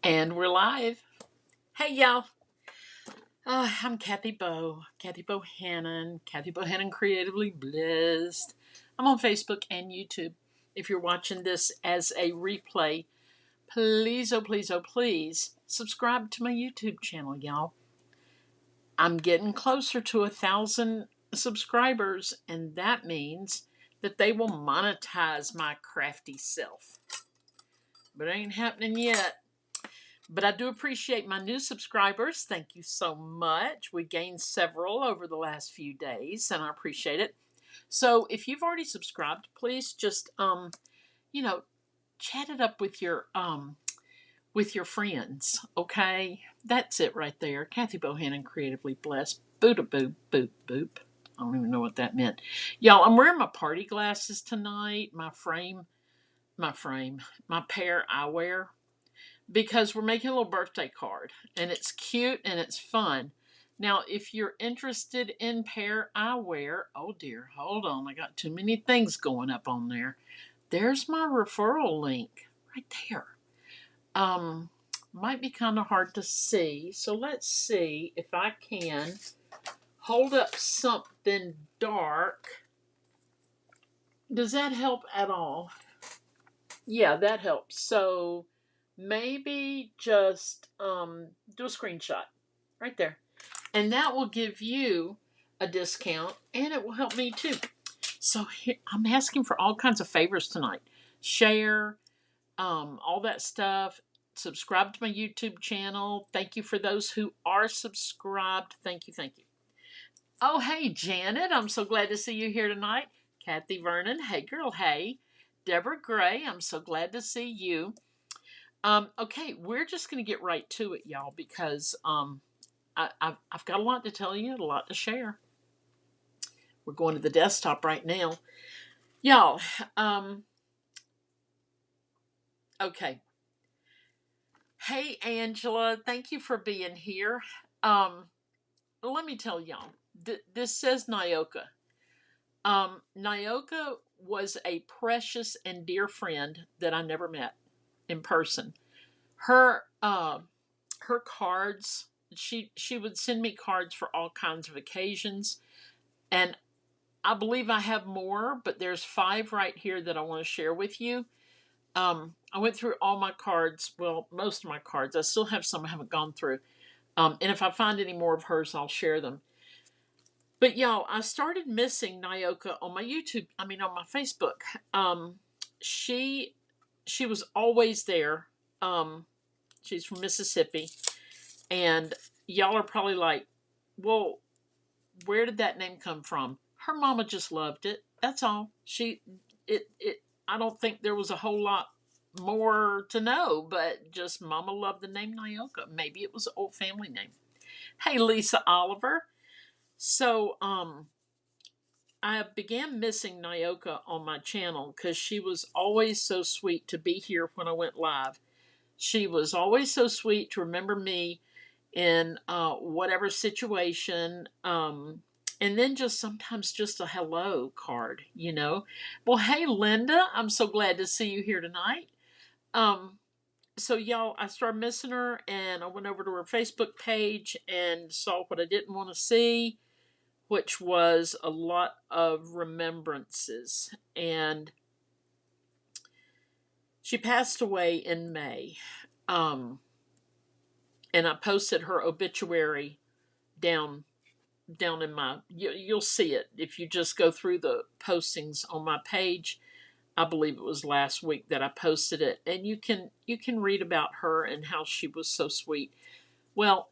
And we're live. Hey, y'all. I'm Kathy Bohannon, Kathy Bohannon Creatively Blessed. I'm on Facebook and YouTube. If you're watching this as a replay, please, oh, please, oh, please, subscribe to my YouTube channel, y'all. I'm getting closer to 1,000 subscribers, and that means that they will monetize my crafty self. But it ain't happening yet. But I do appreciate my new subscribers. Thank you so much. We gained several over the last few days, and I appreciate it. So if you've already subscribed, please just you know, chat it up with your friends. Okay, that's it right there. Kathy Bohannon, Creatively Blessed. Boop boop boop boop. I don't even know what that meant, y'all. I'm wearing my party glasses tonight. My pair I wear because we're making a little birthday card and it's cute and it's fun. Now, if you're interested in pair eyewear, oh dear, hold on, I got too many things going up on there. There's my referral link right there. Might be kind of hard to see, so let's see if I can hold up something dark. Does that help at all? Yeah, that helps. So maybe just do a screenshot right there. And that will give you a discount and it will help me too. So here, I'm asking for all kinds of favors tonight. Share, all that stuff. Subscribe to my YouTube channel. Thank you for those who are subscribed. Thank you, thank you. Oh, hey, Janet. I'm so glad to see you here tonight. Kathy Vernon. Hey, girl. Hey. Deborah Gray. I'm so glad to see you. Okay, we're just going to get right to it, y'all, because I've got a lot to tell you, a lot to share. We're going to the desktop right now. Y'all, okay. Hey, Angela, thank you for being here. Let me tell y'all, this says Nyoka. Nyoka was a precious and dear friend that I never met in person. Her cards, she would send me cards for all kinds of occasions, and I believe I have more, but there's 5 right here that I want to share with you. I went through all my cards, well, most of my cards. I still have some I haven't gone through, and if I find any more of hers, I'll share them. But y'all, I started missing Nyoka on my YouTube. I mean, on my Facebook. She she was always there. She's from Mississippi. And y'all are probably like, well, where did that name come from? Her mama just loved it. That's all. I don't think there was a whole lot more to know, but just mama loved the name Nyoka. Maybe it was an old family name. Hey, Lisa Oliver. So, I began missing Nyoka on my channel because she was always so sweet to be here when I went live. She was always so sweet to remember me in whatever situation. And then just sometimes just a hello card, you know. Well, hey, Linda, I'm so glad to see you here tonight. So, y'all, I started missing her and I went over to her Facebook page and saw what I didn't want to see, which was a lot of remembrances. And she passed away in May. And I posted her obituary down in my, you'll see it if you just go through the postings on my page. I believe it was last week that I posted it, and you can read about her and how she was so sweet. Well,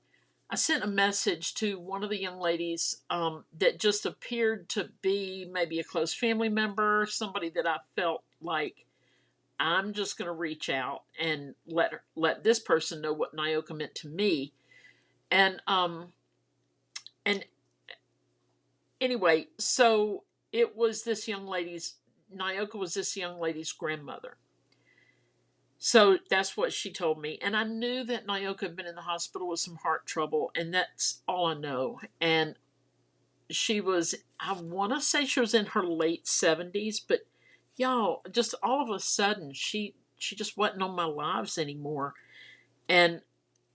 I sent a message to one of the young ladies that just appeared to be maybe a close family member, somebody that I felt like I'm just going to reach out and let this person know what Nyoka meant to me. And anyway, so it was Nyoka was this young lady's grandmother. So that's what she told me. And I knew that Nyoka had been in the hospital with some heart trouble, and that's all I know. And I want to say she was in her late 70s, but y'all, just all of a sudden, she just wasn't on my lives anymore. And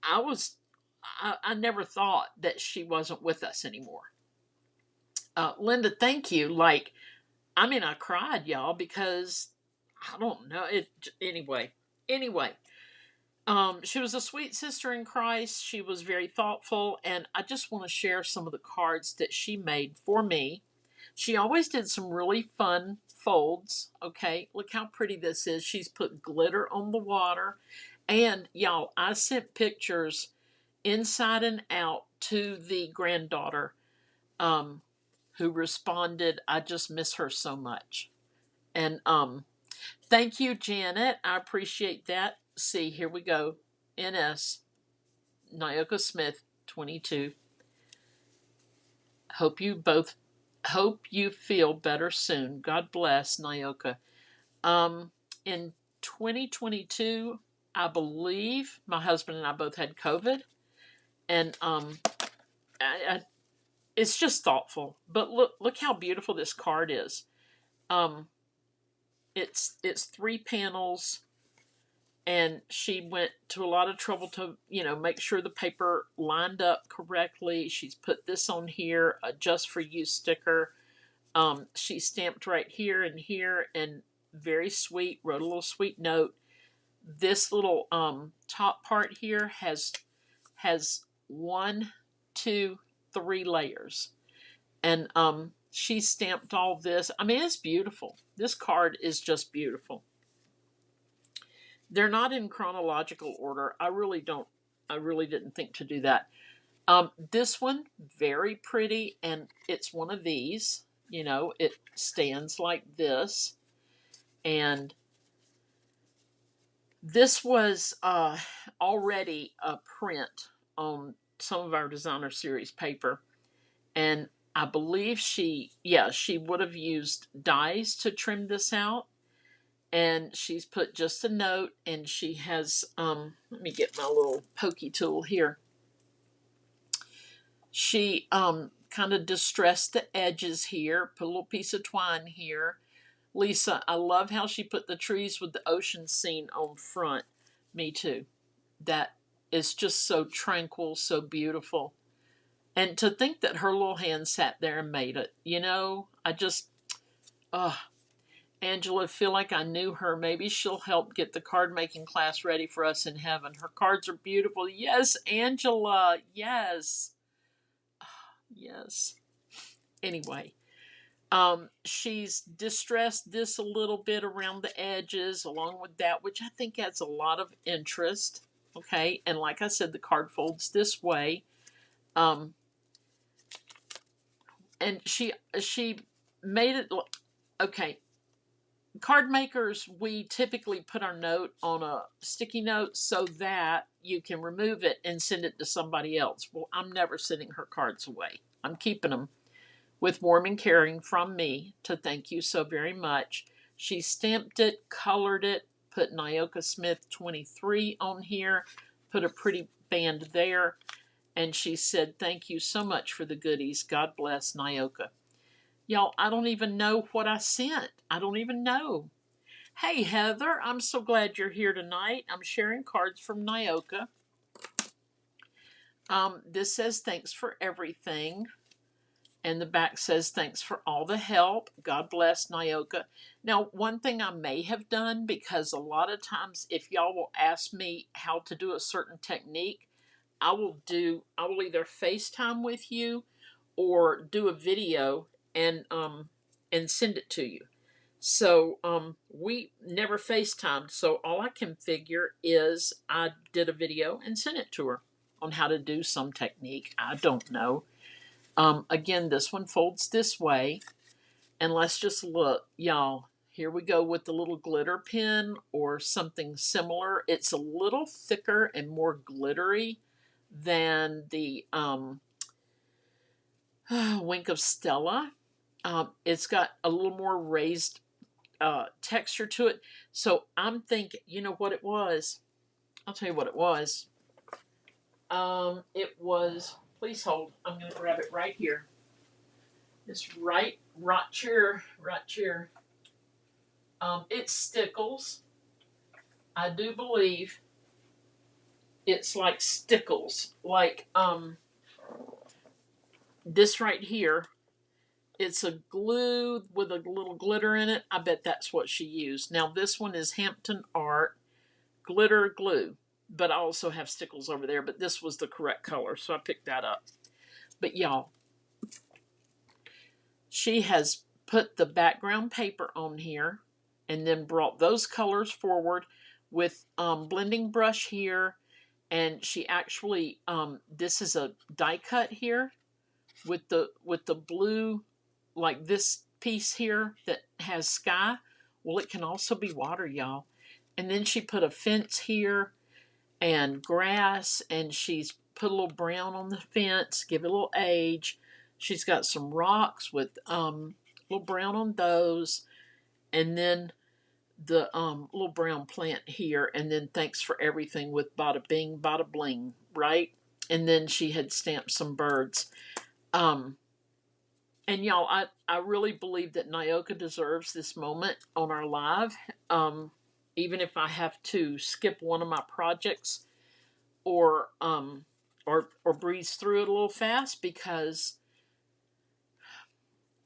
I never thought that she wasn't with us anymore. Linda, thank you. Like, I mean, I cried, y'all, because I don't know it. Anyway, she was a sweet sister in Christ. She was very thoughtful, and I just want to share some of the cards that she made for me. She always did some really fun folds. Okay, look how pretty this is. She's put glitter on the water, and y'all, I sent pictures inside and out to the granddaughter, um, who responded, "I just miss her so much." And thank you, Janet. I appreciate that. See, here we go. NS Nyoka Smith, 22. Hope you both hope you feel better soon. God bless, Nyoka. In 2022, I believe my husband and I both had COVID, and it's just thoughtful. But look how beautiful this card is. Um, it's 3 panels, and she went to a lot of trouble to make sure the paper lined up correctly. She's put this on here, a just for you sticker. She stamped right here and here, and very sweet, wrote a little sweet note. This little top part here has 1, 2, 3 layers, and she stamped all this. I mean, it's beautiful. This card is just beautiful. They're not in chronological order. I really didn't think to do that. This one, very pretty, and it's one of these. It stands like this, and this was already a print on some of our designer series paper, and I believe she would have used dies to trim this out, and she's put just a note, and she has let me get my little pokey tool here. She kind of distressed the edges here, put a little piece of twine here. Lisa, I love how she put the trees with the ocean scene on front. Me too. That is just so tranquil, so beautiful. And to think that her little hand sat there and made it, I just, Angela, feel like I knew her. Maybe she'll help get the card making class ready for us in heaven. Her cards are beautiful. Yes, Angela. Yes. Yes. Anyway, she's distressed this a little bit around the edges along with that, which I think adds a lot of interest. Okay, and like I said, the card folds this way. And she made it, okay. Card makers, we typically put our note on a sticky note so that you can remove it and send it to somebody else. Well, I'm never sending her cards away. I'm keeping them with warm and caring from me to thank you so very much. She stamped it, colored it, put Nyoka Smith 23 on here, put a pretty band there, and she said, "Thank you so much for the goodies. God bless, Nyoka." Y'all, I don't even know what I sent. I don't even know. Hey, Heather, I'm so glad you're here tonight. I'm sharing cards from Nyoka. This says, "Thanks for everything." And the back says, "Thanks for all the help. God bless, Nyoka." Now, one thing I may have done, because a lot of times if y'all will ask me how to do a certain technique, I will either FaceTime with you or do a video and send it to you. So we never FaceTimed, so all I can figure is I did a video and sent it to her on how to do some technique. I don't know. Again, this one folds this way, and let's just look, y'all. Here we go with the little glitter pen or something similar. It's a little thicker and more glittery than the Wink of Stella. It's got a little more raised texture to it. So I'm thinking, you know what it was? I'll tell you what it was. It was, please hold, I'm going to grab it right here. It's right here. It's Stickles. I do believe it's like stickles, like this right here. It's a glue with a little glitter in it. I bet that's what she used. Now this one is Hampton Art glitter glue, but I also have stickles over there, but this was the correct color, so I picked that up. But y'all, she has put the background paper on here and then brought those colors forward with blending brush here, and she actually this is a die cut here with the blue, like this piece here that has sky. Well, it can also be water, y'all. And then she put a fence here and grass, and she's put a little brown on the fence, give it a little age. She's got some rocks with a little brown on those, and then the little brown plant here, and then thanks for everything with bada bing, bada bling, right? And then she had stamped some birds. Um, and y'all, I really believe that Nyoka deserves this moment on our live. Even if I have to skip one of my projects or or breeze through it a little fast, because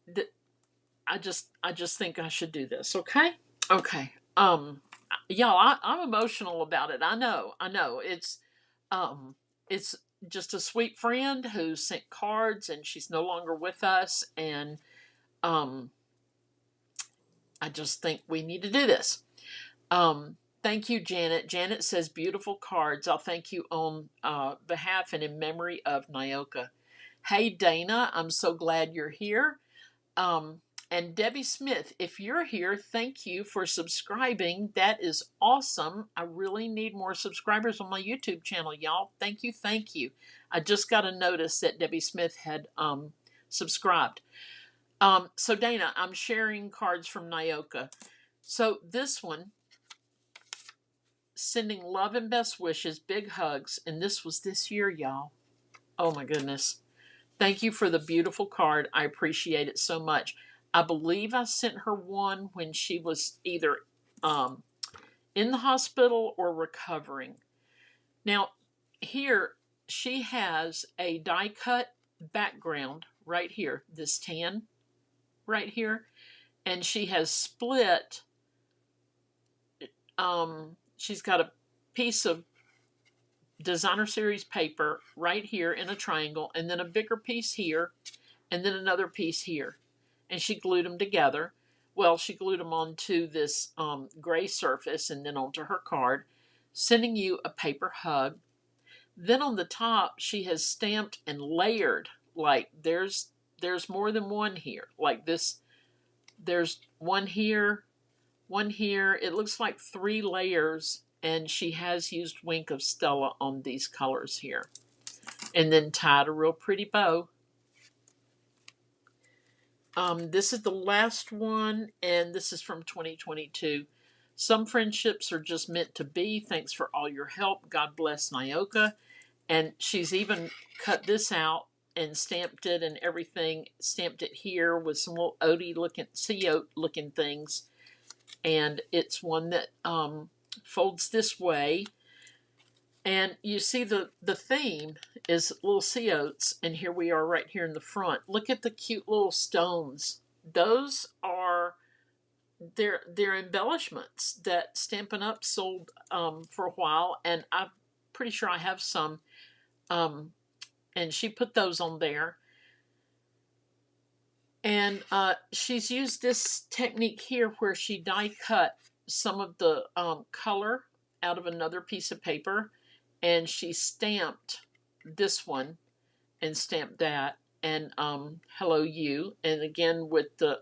the, I just think I should do this. Okay. Okay. Y'all, I'm emotional about it. I know. It's just a sweet friend who sent cards, and she's no longer with us, and um, I just think we need to do this. Thank you, Janet. Janet says beautiful cards. I'll thank you on behalf and in memory of Nyoka. Hey, Dana, I'm so glad you're here. Um, and Debbie Smith, if you're here, thank you for subscribing. That is awesome. I really need more subscribers on my YouTube channel, y'all. Thank you, thank you. I just got a notice that Debbie Smith had subscribed. So Dana, I'm sharing cards from Nyoka. So this one, sending love and best wishes, big hugs, and this was this year, y'all. Oh my goodness. Thank you for the beautiful card. I appreciate it so much. I believe I sent her one when she was either um, in the hospital or recovering. Now, here she has a die cut background right here, this tan right here, and she has split. She's got a piece of designer series paper right here in a triangle, and then a bigger piece here, and then another piece here, and she glued them together. Well, she glued them onto this gray surface and then onto her card, sending you a paper hug. Then on the top, she has stamped and layered, like there's more than one here, like this. There's one here, one here. It looks like 3 layers, and she has used Wink of Stella on these colors here, and then tied a real pretty bow. This is the last one, and this is from 2022. Some friendships are just meant to be. Thanks for all your help. God bless Nyoka. And she's even cut this out and stamped it and everything. Stamped it here with some little sea oat looking things. And it's one that folds this way. And you see the theme is little sea oats, and here we are right here in the front. Look at the cute little stones. Those are their embellishments that Stampin' Up sold for a while, and I'm pretty sure I have some. And she put those on there. And she's used this technique here where she die cut some of the color out of another piece of paper, and she stamped this one and stamped that, and hello you, and again with the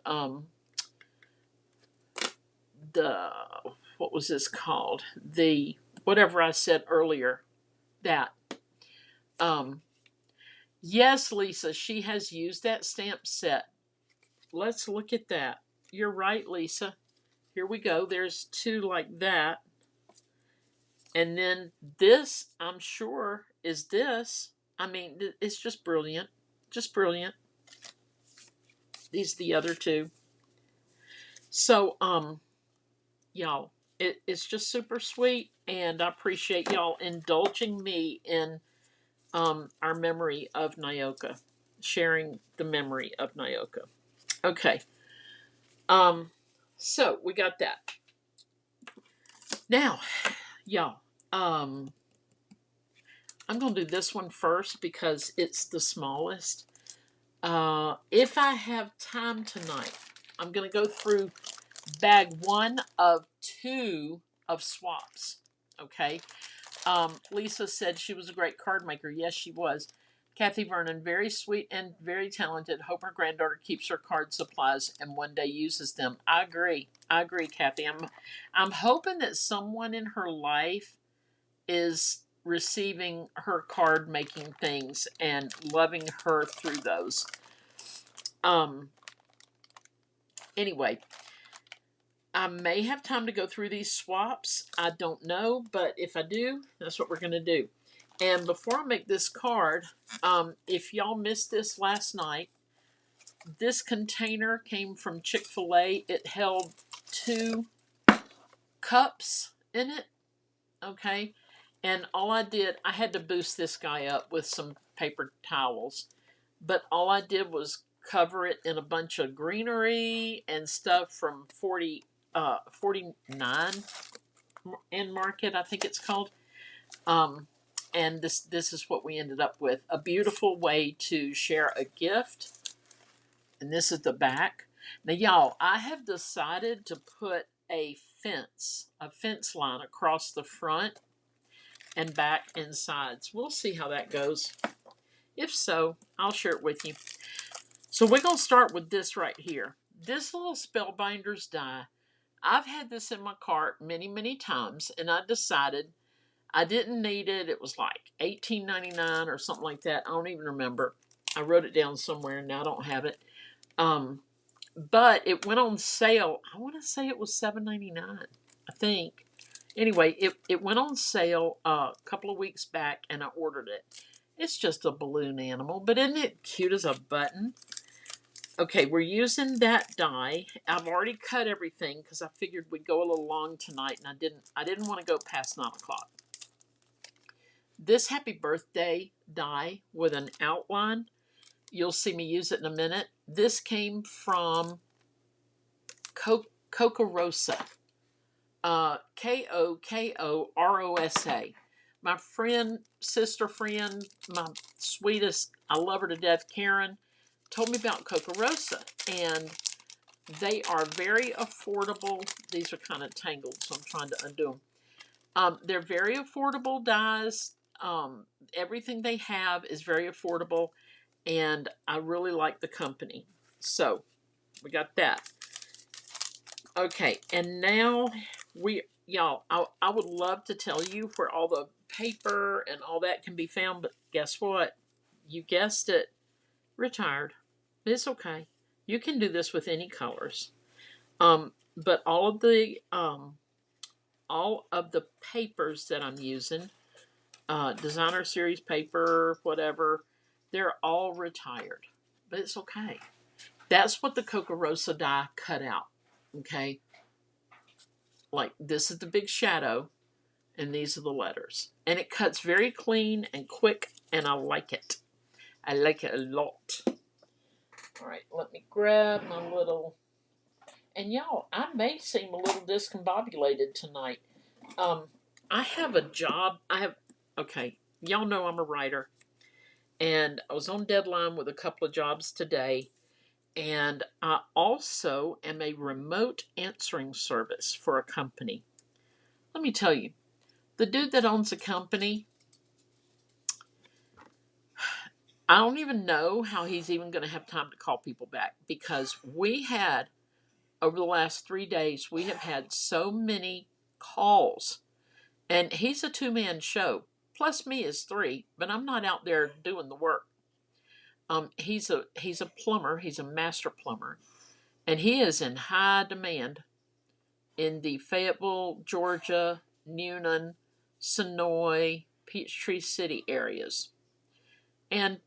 what was this called, the whatever I said earlier, that yes, Lisa, she has used that stamp set. Let's look at that. You're right, Lisa. Here we go. There's 2 like that. And then this, I'm sure, is this. I mean, it's just brilliant. Just brilliant. These are the other 2. So, y'all, It's just super sweet, and I appreciate y'all indulging me in our memory of Nyoka, sharing the memory of Nyoka. Okay, um, so we got that. Now, y'all, I'm gonna do this one first because it's the smallest. If I have time tonight, I'm gonna go through bag one of two of swaps. Okay. Lisa said she was a great card maker. Yes, she was. Kathy Vernon, very sweet and very talented. Hope her granddaughter keeps her card supplies and one day uses them. I agree. I agree, Kathy. I'm hoping that someone in her life is receiving her card making things and loving her through those. Um. Anyway, I may have time to go through these swaps. I don't know, but if I do, that's what we're going to do. And before I make this card, if y'all missed this last night, this container came from Chick-fil-A. It held 2 cups in it, okay? And all I did, I had to boost this guy up with some paper towels. But all I did was cover it in a bunch of greenery and stuff from 49 and Market, I think it's called. And this is what we ended up with. A beautiful way to share a gift. And this is the back. Now, y'all, I have decided to put a fence line across the front and back and sides. We'll see how that goes. If so, I'll share it with you. So we're going to start with this right here. This little Spellbinders die. I've had this in my cart many, many times, and I decided I didn't need it. It was like $18.99 or something like that. I don't even remember. I wrote it down somewhere, and now I don't have it. But it went on sale. I want to say it was $7.99, I think. Anyway, it went on sale a couple of weeks back, and I ordered it. It's just a balloon animal, but isn't it cute as a button? Okay, we're using that die. I've already cut everything because I figured we'd go a little long tonight, and I didn't want to go past 9 o'clock. This happy birthday die with an outline, you'll see me use it in a minute. This came from Kokorosa. Kokorosa. My friend, sister friend, my sweetest, I love her to death, Karen, told me about Kokorosa. And they are very affordable. These are kind of tangled, so I'm trying to undo them. They're very affordable dies. Everything they have is very affordable, and I really like the company. So we got that. Okay, and now y'all, I would love to tell you where all the paper and all that can be found, but guess what? You guessed it, retired. It's okay. You can do this with any colors. But all of the papers that I'm using, designer series paper, whatever, they're all retired. But it's okay. That's what the Kokorosa die cut out. Okay? Like this is the big shadow, and these are the letters. And it cuts very clean and quick, and I like it. I like it a lot. All right, let me grab my little... And y'all, I may seem a little discombobulated tonight. I have a job. Okay, y'all know I'm a writer. And I was on deadline with a couple of jobs today. And I also am a remote answering service for a company. Let me tell you, the dude that owns the company, I don't even know how he's even going to have time to call people back, because over the last 3 days, we have had so many calls. And he's a 2-man show. Plus me is 3, but I'm not out there doing the work. He's a plumber. He's a master plumber. And he is in high demand in the Fayetteville, Georgia, Newnan, Sonoy, Peachtree City areas. And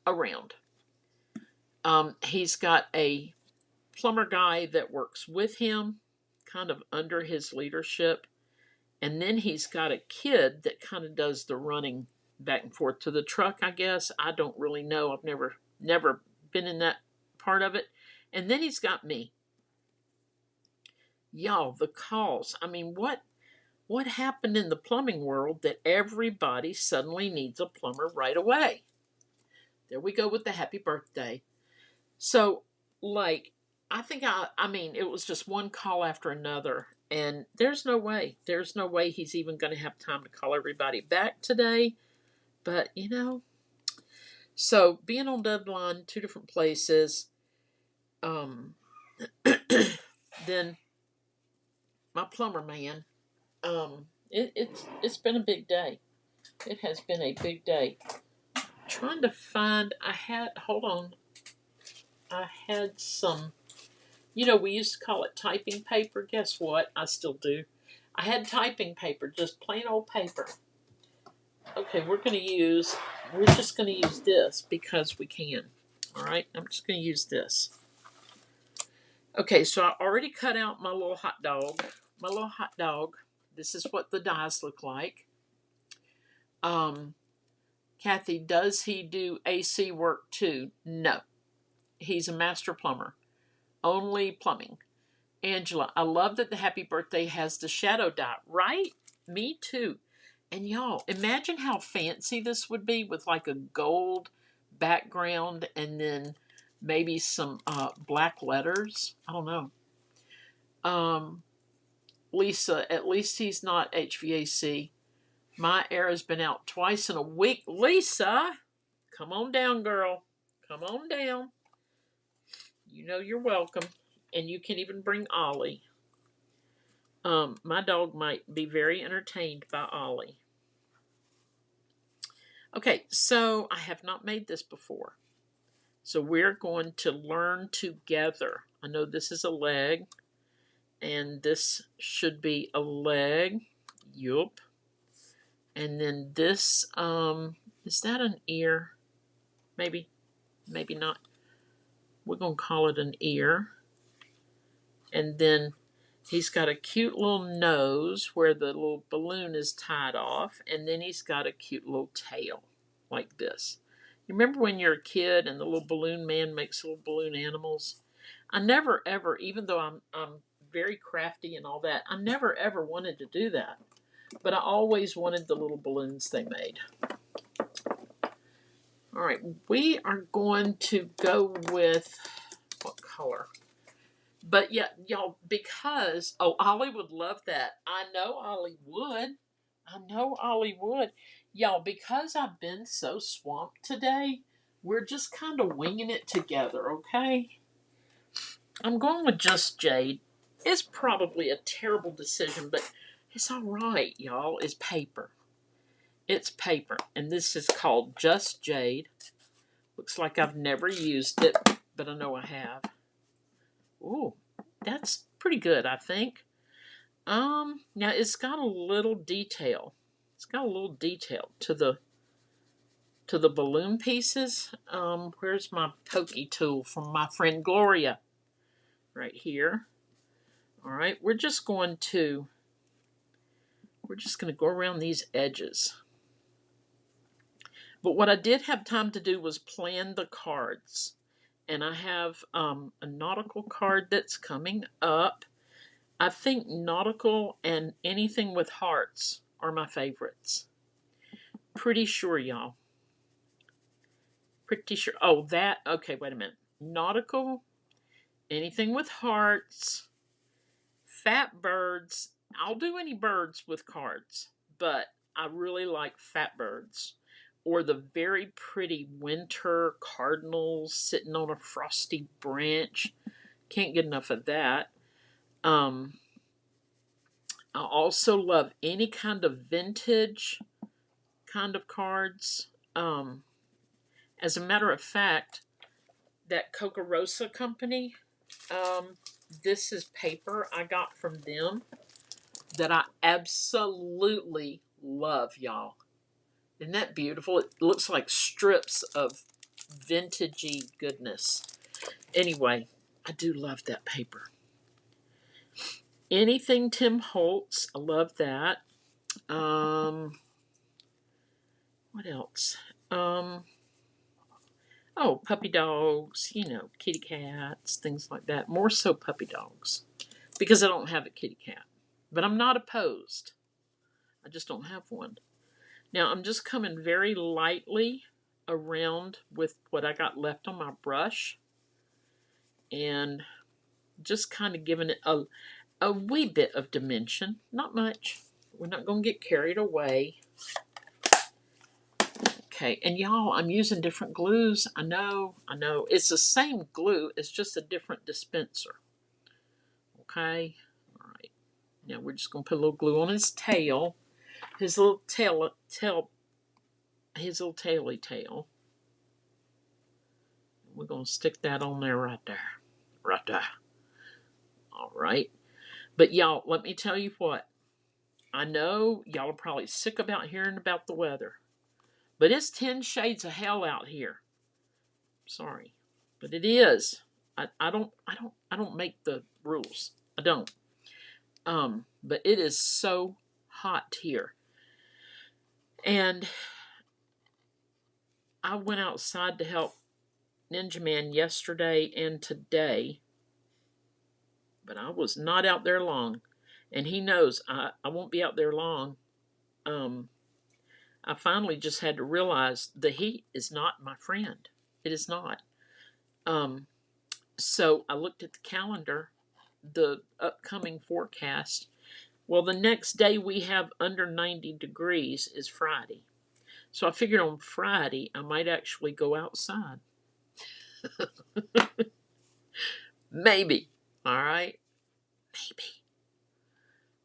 around. He's got a plumber guy that works with him, kind of under his leadership. And then he's got a kid that kind of does the running back and forth to the truck, I guess. I don't really know. I've never been in that part of it. And then he's got me. Y'all, the calls. I mean, what happened in the plumbing world that everybody suddenly needs a plumber right away? There we go with the happy birthday. So, like, I mean, it was just one call after another. And there's no way. There's no way he's even going to have time to call everybody back today. But, so being on deadline, two different places, then my plumber man, it's been a big day. It has been a big day. Trying to find, hold on, I had some, we used to call it typing paper. Guess what? I still do. I had typing paper, just plain old paper. Okay, we're just going to use this because we can. All right, I'm just going to use this. Okay, so I already cut out my little hot dog. This is what the dies look like. Kathy, does he do AC work too? No. He's a master plumber. Only plumbing. Angela, I love that the happy birthday has the shadow dot, right? Me too. And y'all, imagine how fancy this would be with like a gold background and then maybe some black letters. I don't know. Lisa, at least he's not HVAC. My air has been out twice in a week. Lisa, come on down, girl. Come on down. You know you're welcome. And you can even bring Ollie. My dog might be very entertained by Ollie. Okay, so I have not made this before. So we're going to learn together. I know this is a leg, and this should be a leg. Yup. And then this, is that an ear? Maybe not. We're going to call it an ear. And then he's got a cute little nose where the little balloon is tied off. And then he's got a cute little tail like this. You remember when you're a kid and the little balloon man makes little balloon animals? I never ever, even though I'm very crafty and all that, I never ever wanted to do that. But I always wanted the little balloons they made. All right, we are going to go with, what color? But yeah, y'all, because, Ollie would love that. I know Ollie would. Y'all, because I've been so swamped today, we're just kind of winging it together, okay? I'm going with Just Jade. It's probably a terrible decision, but it's all right, y'all. It's paper. It's paper. And this is called Just Jade. Looks like I've never used it, but I know I have. Ooh, that's pretty good, I think. Now it's got a little detail. It's got a little detail to the balloon pieces. Where's my pokey tool from my friend Gloria? Right here. All right, we're just going to go around these edges. But what I did have time to do was plan the cards. And I have a nautical card that's coming up. I think nautical and anything with hearts are my favorites. Pretty sure, y'all. Pretty sure. Oh, that. Okay, wait a minute. Nautical, anything with hearts, fat birds. I'll do any birds with cards, but I really like fat birds. Or the very pretty winter cardinals sitting on a frosty branch. Can't get enough of that. I also love any kind of vintage kind of cards. As a matter of fact, that Coca Rosa company, this is paper I got from them that I absolutely love, y'all. Isn't that beautiful? It looks like strips of vintagey goodness. Anyway, I do love that paper. Anything Tim Holtz. I love that. What else? Oh, puppy dogs, kitty cats, things like that. More so puppy dogs because I don't have a kitty cat. But I'm not opposed. I just don't have one. Now I'm just coming very lightly around with what I got left on my brush and just kind of giving it a wee bit of dimension. Not much. We're not going to get carried away. Okay, and y'all, I'm using different glues. I know. It's the same glue. It's just a different dispenser. Okay, all right. Now we're just going to put a little glue on his tail. His little his little taily tail. We're going to stick that on there right there. Right there. All right. But y'all, let me tell you what. I know y'all are probably sick about hearing about the weather. But it's 10 shades of hell out here. Sorry. But it is. I don't make the rules. I don't. But it is so hot here. And I went outside to help Ninja Man yesterday and today. But I was not out there long. And he knows I won't be out there long. I finally just had to realize the heat is not my friend. It is not. So I looked at the calendar, the upcoming forecast. Well, the next day we have under 90 degrees is Friday. So I figured on Friday I might actually go outside. Maybe. All right? Maybe.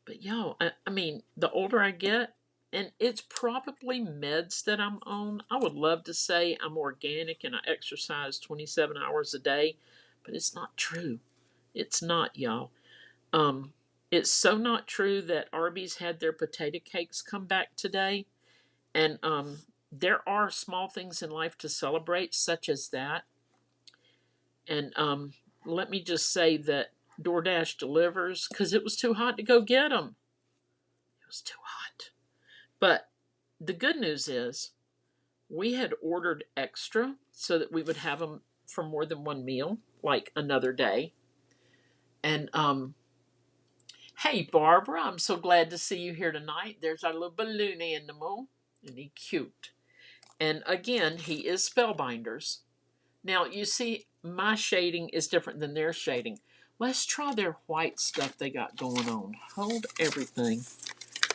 But yo, I mean, the older I get, and it's probably meds that I'm on. I would love to say I'm organic and I exercise 27 hours a day, but it's not true. It's not, y'all. It's so not true that Arby's had their potato cakes come back today. And there are small things in life to celebrate, such as that. And let me just say that DoorDash delivers because it was too hot to go get them. It was too hot. But the good news is we had ordered extra so that we would have them for more than one meal, like another day. And hey, Barbara, I'm so glad to see you here tonight. There's our little balloon animal, and he's cute. And again, he is Spellbinders. Now, you see, my shading is different than their shading. Let's try their white stuff they got going on. Hold everything.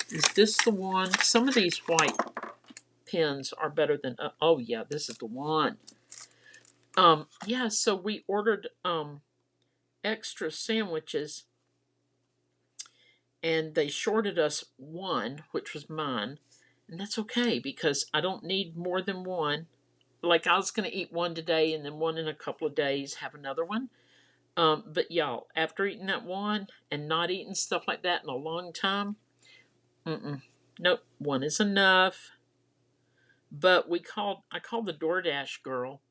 Is this the one? Some of these white pens are better than... oh, yeah, this is the one. Yeah, so we ordered extra sandwiches. And they shorted us one, which was mine. And that's okay because I don't need more than one. Like I was going to eat one today and then one in a couple of days, have another one. But y'all, after eating that one and not eating stuff like that in a long time, nope, one is enough. But I called the DoorDash girl.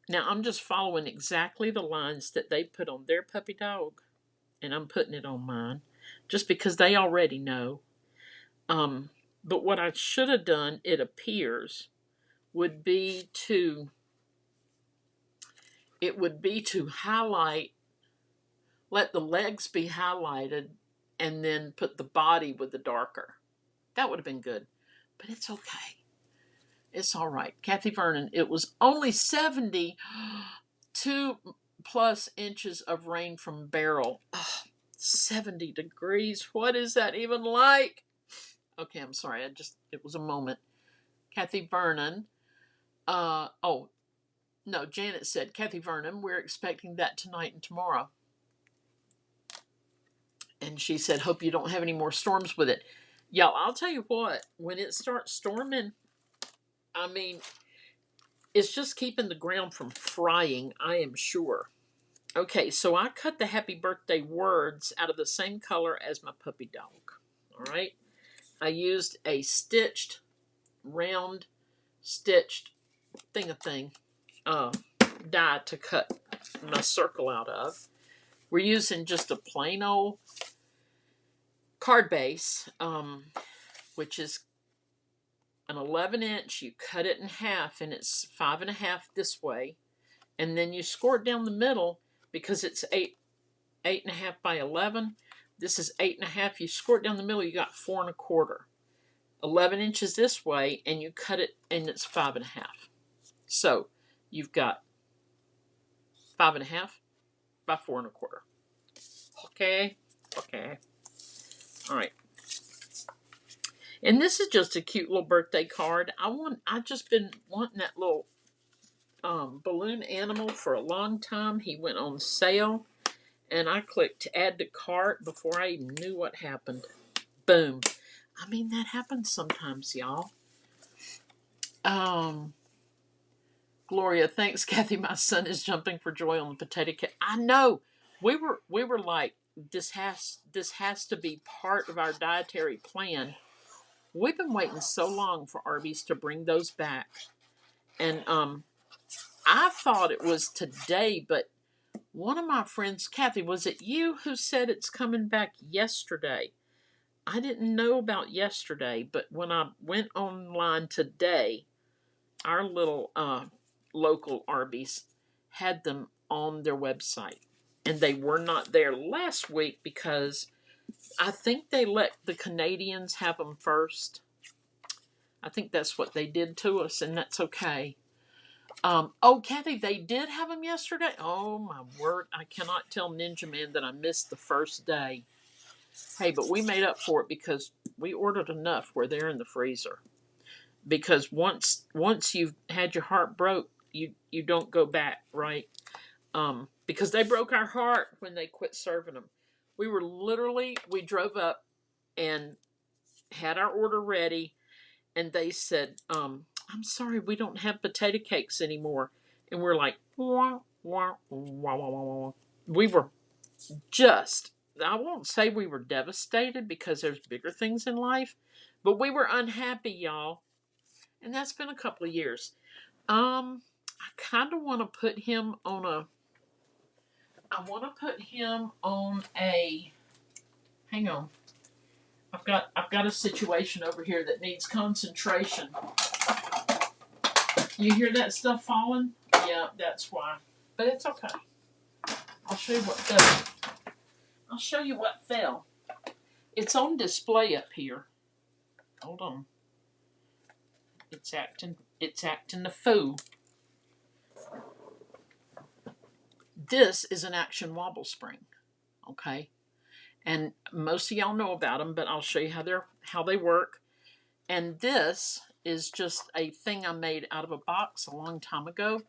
Now I'm just following exactly the lines that they put on their puppy dog, and I'm putting it on mine, just because they already know. But what I should have done, it appears, would be to highlight, let the legs be highlighted, and then put the body with the darker. That would have been good. But it's okay. It's all right. Kathy Vernon, it was only 72 plus inches of rain from Beryl. 70 degrees. What is that even like? Okay, I'm sorry. It was a moment. Kathy Vernon. Oh, no, Janet said, Kathy Vernon, we're expecting that tonight and tomorrow. And she said, hope you don't have any more storms with it. Y'all, I'll tell you what, when it starts storming, I mean, it's just keeping the ground from frying, I am sure. Okay, so I cut the happy birthday words out of the same color as my puppy dog. All right. I used a round stitched thing die to cut my circle out of. We're using just a plain old card base, which is an 11-inch. You cut it in half, and it's 5.5 this way, and then you score it down the middle because it's 8.5 by 11. This is 8.5. You score it down the middle, you got 4.25. 11 inches this way, and you cut it, and it's 5.5. So you've got 5.5 by 4.25. Okay. All right. And this is just a cute little birthday card. I've just been wanting that little balloon animal for a long time. He went on sale, and I clicked add to cart before I even knew what happened. Boom. I mean, that happens sometimes, y'all. Gloria, thanks, Kathy. My son is jumping for joy on the potato cake. I know. We were like, this has to be part of our dietary plan. We've been waiting so long for Arby's to bring those back, and I thought it was today, but one of my friends, Kathy, was it you who said it's coming back yesterday? I didn't know about yesterday, but when I went online today, our little local Arby's had them on their website, and they were not there last week because I think they let the Canadians have them first. I think that's what they did to us, and that's okay. Oh, Kathy, they did have them yesterday? Oh, my word. I cannot tell Ninja Man that I missed the first day. Hey, but we made up for it because we ordered enough where they're in the freezer. Because once you've had your heart broke, you don't go back, right? Because they broke our heart when they quit serving them. We drove up and had our order ready, and they said, I'm sorry, we don't have potato cakes anymore. And we're like, wah, wah, wah, wah, wah. We were just, I won't say we were devastated because there's bigger things in life, but we were unhappy, y'all. And that's been a couple of years. I kind of want to put him on a, hang on. I've got a situation over here that needs concentration. You hear that stuff falling? Yeah, that's why. But it's okay. I'll show you what fell. It's on display up here. Hold on. It's acting the fool. This is an action wobble spring. Okay? And most of y'all know about them, but I'll show you how they work. And this is just a thing I made out of a box a long time ago.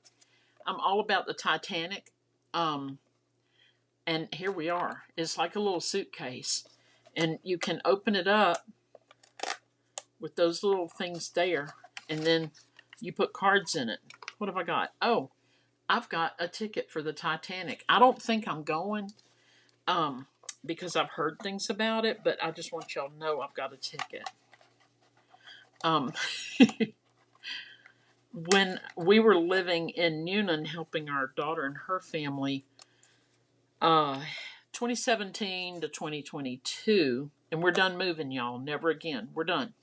I'm all about the Titanic. And here we are. It's like a little suitcase. And you can open it up with those little things there. And then you put cards in it. What have I got? Oh, I've got a ticket for the Titanic. I don't think I'm going because I've heard things about it, but I just want y'all to know I've got a ticket. When we were living in Newnan helping our daughter and her family, 2017 to 2022, and we're done moving, y'all. Never again. We're done.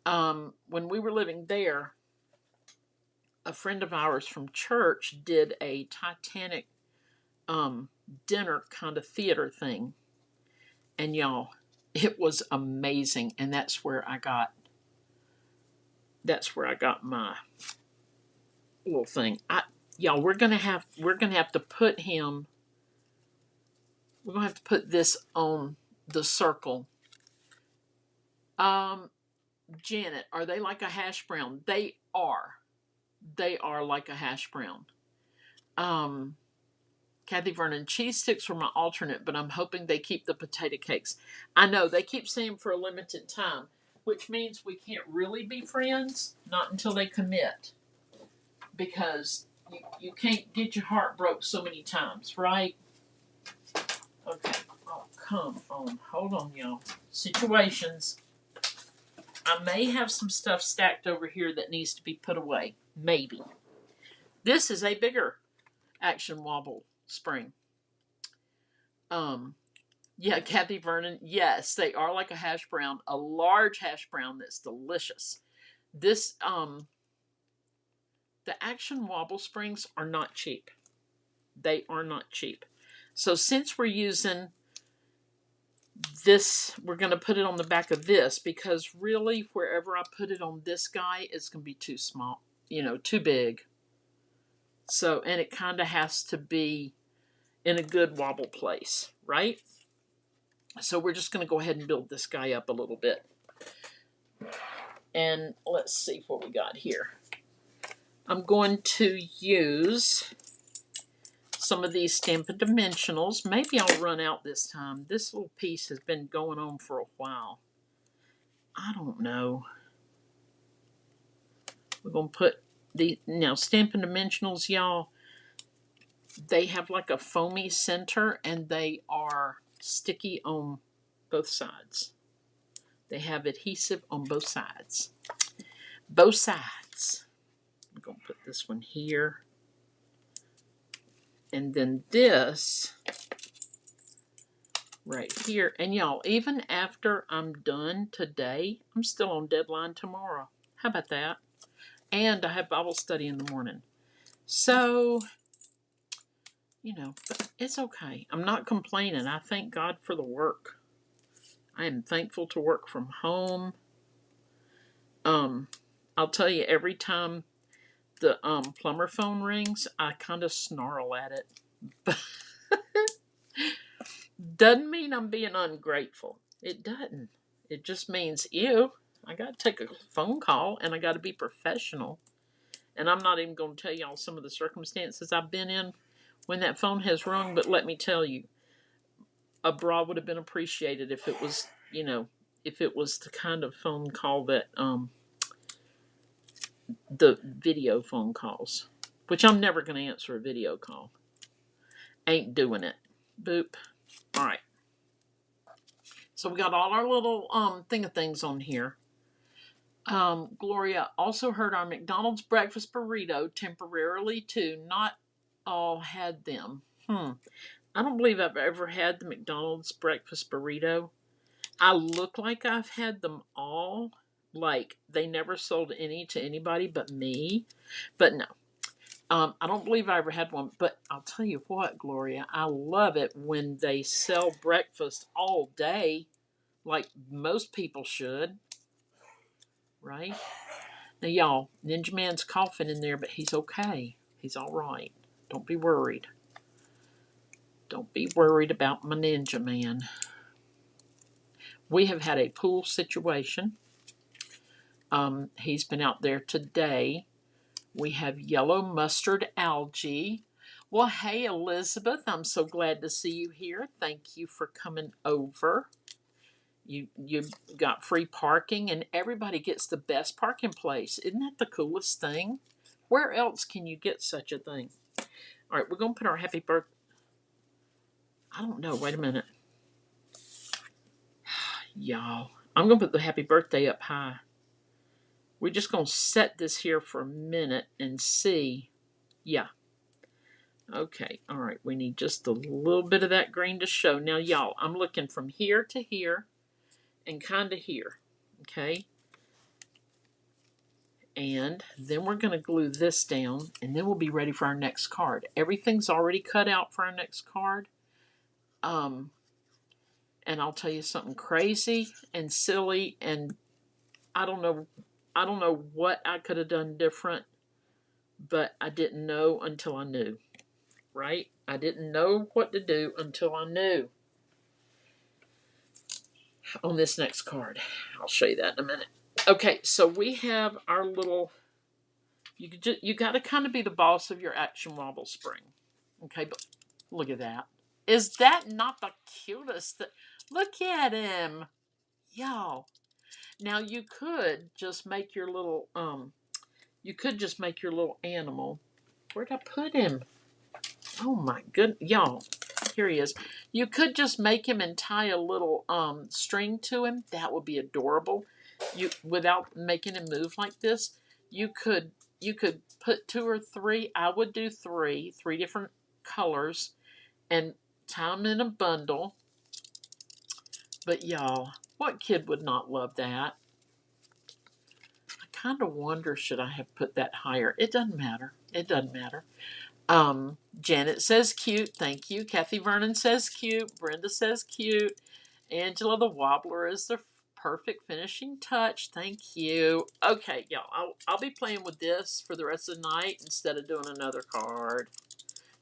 When we were living there, a friend of ours from church did a Titanic dinner kind of theater thing. And y'all, it was amazing. And that's where I got my little thing. Y'all, we're gonna have to put him. We're gonna have to put this on the circle. Janet, are they like a hash brown? They are. They are like a hash brown. Kathy Vernon, cheese sticks were my alternate, but I'm hoping they keep the potato cakes. I know, they keep saying for a limited time, which means we can't really be friends, not until they commit. Because you can't get your heart broke so many times, right? Okay. Oh, come on. Hold on, y'all. Situations. I may have some stuff stacked over here that needs to be put away. Maybe. This is a bigger action wobble spring. Yeah, Kathy Vernon. Yes, they are like a hash brown, a large hash brown that's delicious. This the Action Wobble Springs are not cheap. They are not cheap. So since we're using this, we're going to put it on the back of this, because really wherever I put it on this guy, it's going to be too small, too big. So, and it kind of has to be in a good wobble place, right? So we're just going to go ahead and build this guy up a little bit. And let's see what we got here. I'm going to use some of these Stampin' Dimensionals. Maybe I'll run out this time. This little piece has been going on for a while. I don't know. We're going to put the, now Stampin' Dimensionals, y'all, they have like a foamy center and they are sticky on both sides. They have adhesive on both sides. Both sides. I'm going to put this one here. And then this right here. And y'all, even after I'm done today, I'm still on deadline tomorrow. How about that? And I have Bible study in the morning. So, but it's okay. I'm not complaining. I thank God for the work. I am thankful to work from home. I'll tell you, every time the plumber phone rings, I kind of snarl at it. Doesn't mean I'm being ungrateful. It doesn't. It just means, ew, I got to take a phone call and I got to be professional. And I'm not even going to tell y'all some of the circumstances I've been in when that phone has rung. But let me tell you, a bra would have been appreciated if it was, if it was the kind of phone call that, the video phone calls, which I'm never going to answer a video call. Ain't doing it. Boop. All right. So we got all our little things on here. Gloria also heard our McDonald's breakfast burrito temporarily too. Not all had them. I don't believe I've ever had the McDonald's breakfast burrito. I look like I've had them all. Like they never sold any to anybody but me. But no. I don't believe I ever had one, but I'll tell you what, Gloria, I love it when they sell breakfast all day, like most people should, right? Now, y'all, Ninja Man's coughing in there, but he's okay. He's all right. Don't be worried. Don't be worried about my Ninja Man. We have had a pool situation. He's been out there today. We have yellow mustard algae. Well, hey, Elizabeth, I'm so glad to see you here. Thank you for coming over. You got free parking, and everybody gets the best parking place. Isn't that the coolest thing? Where else can you get such a thing? All right, we're going to put our happy birthday. I don't know. Wait a minute. Y'all, I'm going to put the happy birthday up high. We're just going to set this here for a minute and see. Yeah. Okay, all right, we need just a little bit of that green to show. Now, y'all, I'm looking from here to here and kind of here, okay? And then we're going to glue this down, and then we'll be ready for our next card. Everything's already cut out for our next card. And I'll tell you something crazy and silly, and I don't know what I could have done different, but I didn't know until I knew, right? I didn't know what to do until I knew. On this next card, I'll show you that in a minute. Okay, so we have our little. You got to kind of be the boss of your Action Wobble Spring. Okay, but look at that. Is that not the cutest? Look at him, y'all. Now you could just make your little You could just make your little animal. Where'd I put him? Oh my goodness, y'all. Here he is. You could just make him and tie a little string to him. That would be adorable. Without making him move like this, you could put 2 or 3. I would do 3 different colors, and tie them in a bundle. But y'all, what kid would not love that? I kind of wonder, should I have put that higher? It doesn't matter. It doesn't matter. Janet says cute. Thank you. Kathy Vernon says cute. Brenda says cute. Angela the Wobbler is the perfect finishing touch. Thank you. Okay, y'all. I'll be playing with this for the rest of the night instead of doing another card.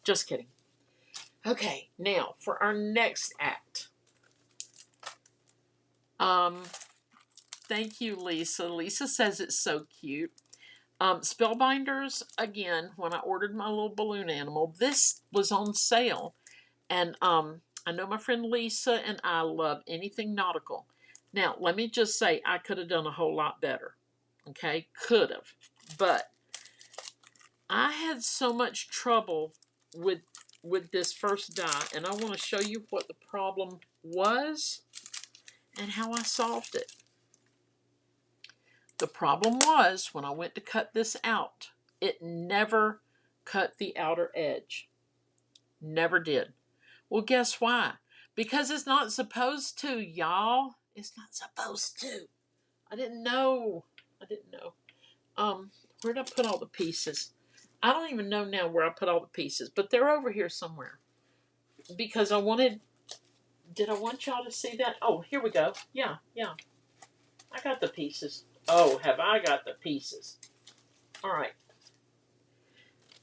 Just kidding. Okay, now for our next act. Thank you, Lisa. Lisa says it's so cute. Spellbinders, again, when I ordered my little balloon animal, this was on sale. And I know my friend Lisa and I love anything nautical. Now, let me just say, I could have done a whole lot better. Okay? Could have. But I had so much trouble with this first die, and I want to show you what the problem was and how I solved it. The problem was when I went to cut this out, it never cut the outer edge. Never did. Well, guess why? Because it's not supposed to, y'all. It's not supposed to. I didn't know. Where did I put all the pieces? I don't even know now where I put all the pieces, but they're over here somewhere. Because I wanted, did I want y'all to see that? Oh, here we go. Yeah. I got the pieces. Oh, have I got the pieces? All right.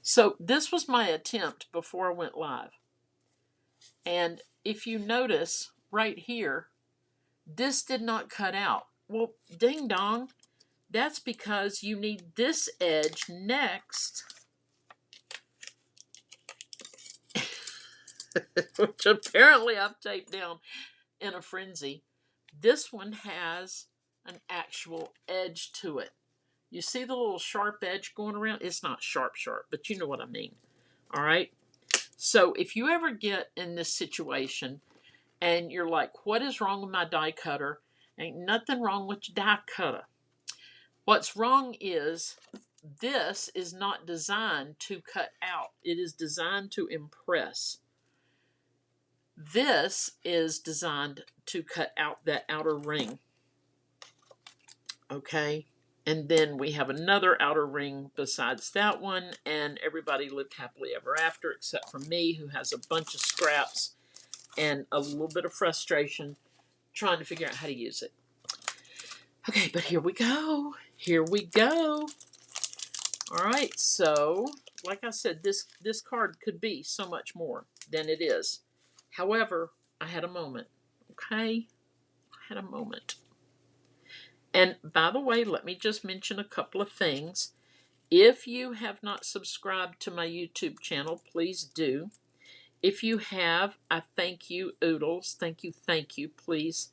So this was my attempt before I went live. And if you notice right here, this did not cut out. Well, ding dong. That's because you need this edge next, which apparently I've taped down in a frenzy. This one has an actual edge to it. You see the little sharp edge going around? It's not sharp, but you know what I mean. All right? So if you ever get in this situation and you're like, what is wrong with my die cutter? Ain't nothing wrong with your die cutter. What's wrong is this is not designed to cut out. It is designed to impress. This is designed to cut out that outer ring. Okay? And then we have another outer ring besides that one, and everybody lived happily ever after, except for me, who has a bunch of scraps and a little bit of frustration trying to figure out how to use it. Okay, but here we go. Here we go. All right, so like I said, this card could be so much more than it is. However, I had a moment. Okay? I had a moment. And by the way, let me just mention a couple of things. If you have not subscribed to my YouTube channel, please do. If you have, I thank you, Oodles. Thank you, please.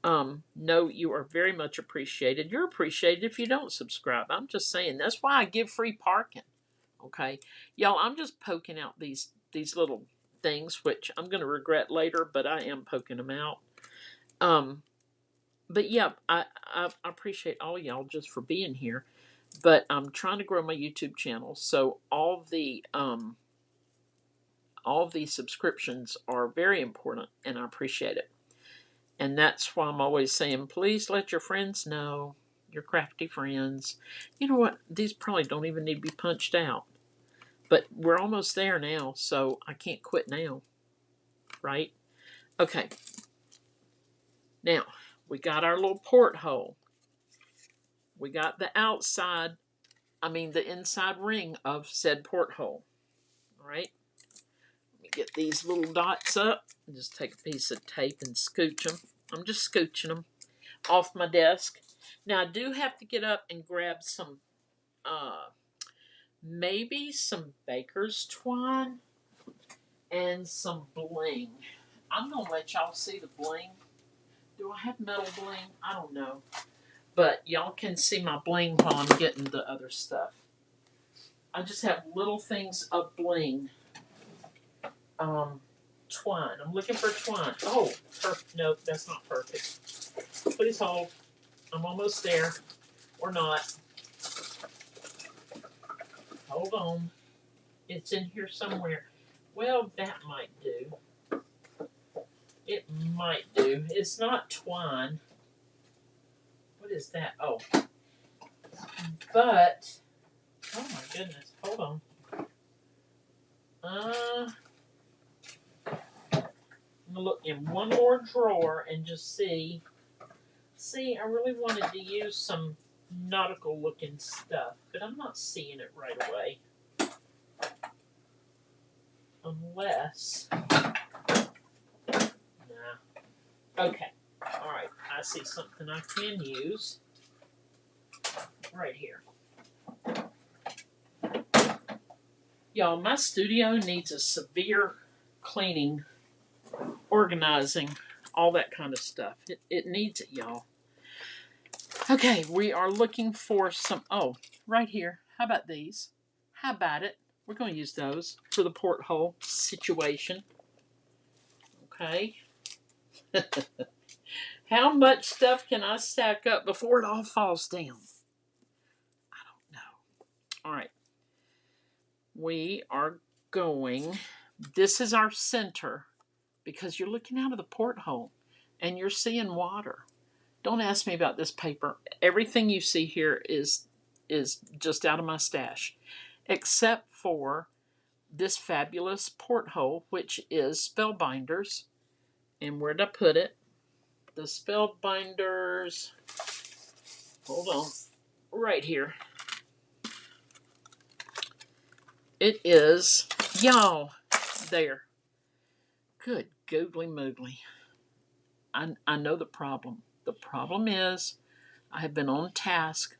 No, you are very much appreciated. You're appreciated if you don't subscribe. I'm just saying. That's why I give free parking. Okay? Y'all, I'm just poking out these little things, which I'm going to regret later, but I am poking them out. But yeah, I appreciate all y'all just for being here. But I'm trying to grow my YouTube channel, so all the subscriptions are very important, and I appreciate it. And that's why I'm always saying, please let your friends know, your crafty friends. You know what? These probably don't even need to be punched out. But we're almost there now, so I can't quit now. Right? Okay. Now, we got our little porthole. We got the inside ring of said porthole. All right? Let me get these little dots up. Just take a piece of tape and scooch them. I'm just scooching them off my desk. Now, I do have to get up and grab some, maybe some baker's twine and some bling. I'm going to let y'all see the bling. Do I have metal bling? I don't know. But y'all can see my bling while I'm getting the other stuff. I just have little things of bling. Twine. I'm looking for twine. Oh, no, that's not perfect. Please hold. I'm almost there. Or not. Hold on. It's in here somewhere. Well, that might do. It might do. It's not twine. What is that? Oh. But, oh my goodness. Hold on. I'm going to look in one more drawer and just see. See, I really wanted to use some nautical looking stuff, but I'm not seeing it right away. Unless. Nah. Okay. Alright. I see something I can use. Right here. Y'all, my studio needs a severe cleaning, organizing, all that kind of stuff. It needs it, y'all. Okay, we are looking for some, oh, right here. How about these? How about it? We're going to use those for the porthole situation. Okay. How much stuff can I stack up before it all falls down? I don't know. All right. We are going, this is our center because you're looking out of the porthole and you're seeing water. Don't ask me about this paper. Everything you see here is just out of my stash, except for this fabulous porthole, which is Spellbinders. And where'd I put it? The Spellbinders, hold on, right here. It is, y'all, there. Good googly moogly. I know the problem. The problem is I have been on task.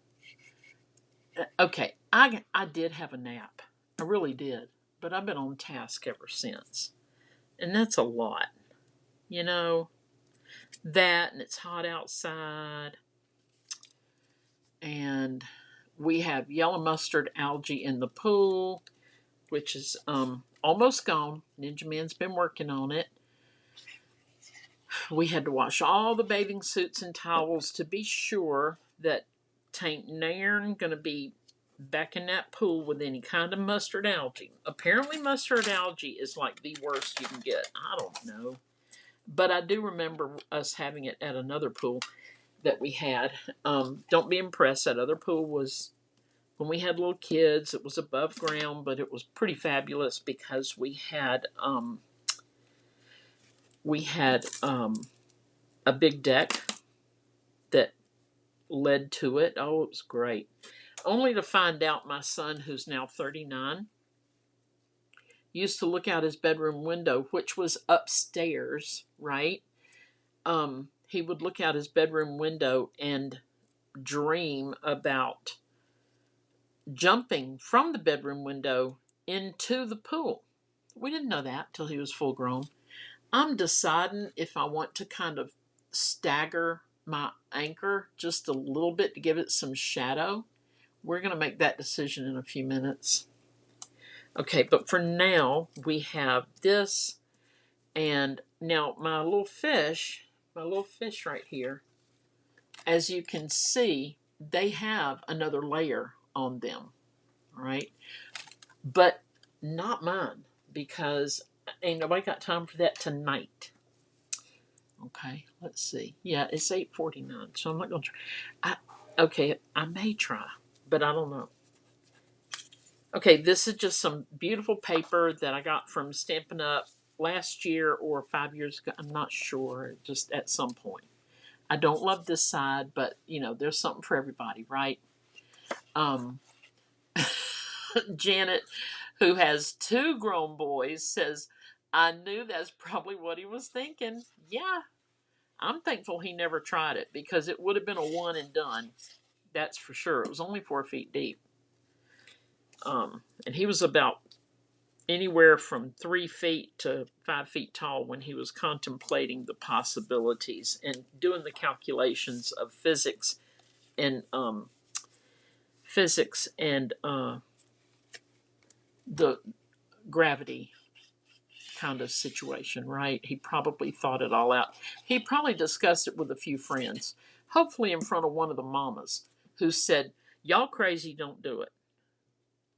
Okay, I did have a nap. I really did. But I've been on task ever since. And that's a lot. You know, that and it's hot outside. And we have yellow mustard algae in the pool, which is almost gone. Ninja Man's been working on it. We had to wash all the bathing suits and towels to be sure that tain't nairn going to be back in that pool with any kind of mustard algae. Apparently mustard algae is like the worst you can get. I don't know. But I do remember us having it at another pool that we had. Don't be impressed. That other pool was, when we had little kids, it was above ground, but it was pretty fabulous because we had a big deck that led to it. Oh, it was great. Only to find out my son, who's now 39, used to look out his bedroom window, which was upstairs, right? He would look out his bedroom window and dream about jumping from the bedroom window into the pool. We didn't know that till he was full grown. I'm deciding if I want to kind of stagger my anchor just a little bit to give it some shadow. We're going to make that decision in a few minutes. Okay, but for now, we have this. And now my little fish right here, as you can see, they have another layer on them, right? But not mine, because ain't nobody got time for that tonight. Okay, let's see. Yeah, it's 8:49, so I'm not going to try. Okay, I may try, but I don't know. Okay, this is just some beautiful paper that I got from Stampin' Up! Last year or 5 years ago. I'm not sure, just at some point. I don't love this side, but, you know, there's something for everybody, right? Janet, who has 2 grown boys, says, I knew that's probably what he was thinking. Yeah, I'm thankful he never tried it because it would have been a one and done. That's for sure. It was only 4 feet deep. And he was about anywhere from 3 feet to 5 feet tall when he was contemplating the possibilities and doing the calculations of physics and the gravity kind of situation, right? He probably thought it all out. He probably discussed it with a few friends, hopefully in front of one of the mamas who said, y'all crazy, don't do it.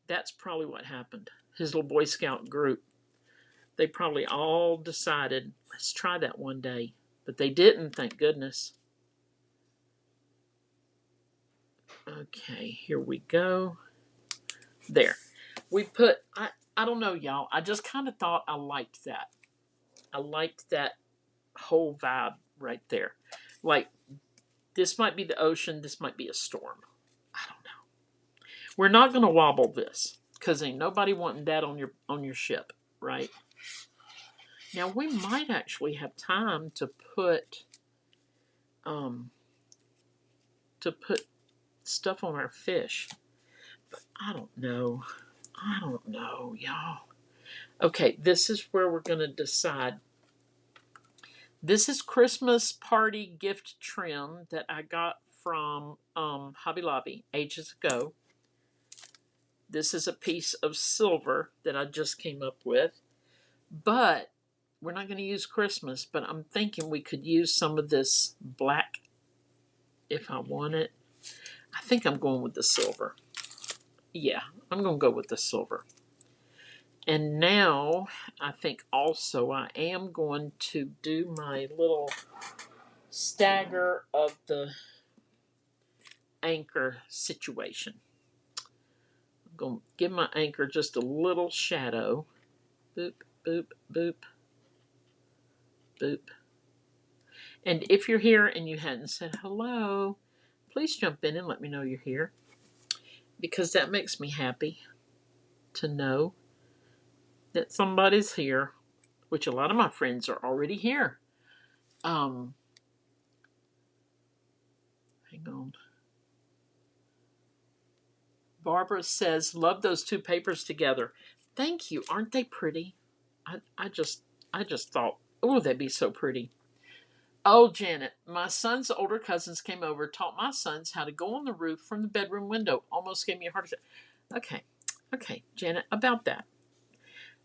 That's probably what happened. His little Boy Scout group They probably all decided, let's try that one day. But they didn't, thank goodness. Okay, here we go. There. We put, I don't know, y'all. I just kind of thought I liked that. I liked that whole vibe right there. Like, this might be the ocean, this might be a storm. I don't know. We're not going to wobble this because ain't nobody wanting that on your ship, right? Now we might actually have time to put um stuff on our fish. But I don't know. I don't know, y'all. Okay, this is where we're going to decide. This is Christmas party gift trim that I got from Hobby Lobby ages ago. This is a piece of silver that I just came up with. But we're not going to use Christmas, but I'm thinking we could use some of this black if I want it. I think I'm going with the silver. Yeah, I'm going to go with the silver. And now I think also I am going to do my little stagger of the anchor situation. I'm going to give my anchor just a little shadow. Boop, boop, boop, boop. And if you're here and you hadn't said hello, please jump in and let me know you're here, because that makes me happy to know that somebody's here, which a lot of my friends are already here. Hang on. Barbara says, love those two papers together. Thank you. Aren't they pretty? I just thought, oh, that'd be so pretty. Oh, Janet, my son's older cousins came over, taught my sons how to go on the roof from the bedroom window. Almost gave me a heart attack. Okay, Janet, about that.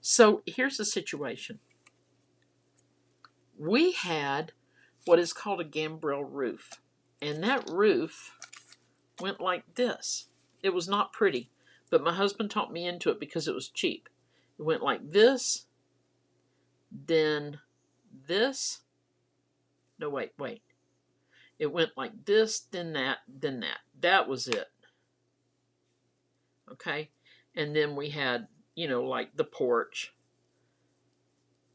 So here's the situation. We had what is called a gambrel roof, and that roof went like this. It was not pretty, but my husband talked me into it because it was cheap. It went like this, then this. No, wait. It went like this, then that, then that. That was it. Okay? And then we had, like the porch.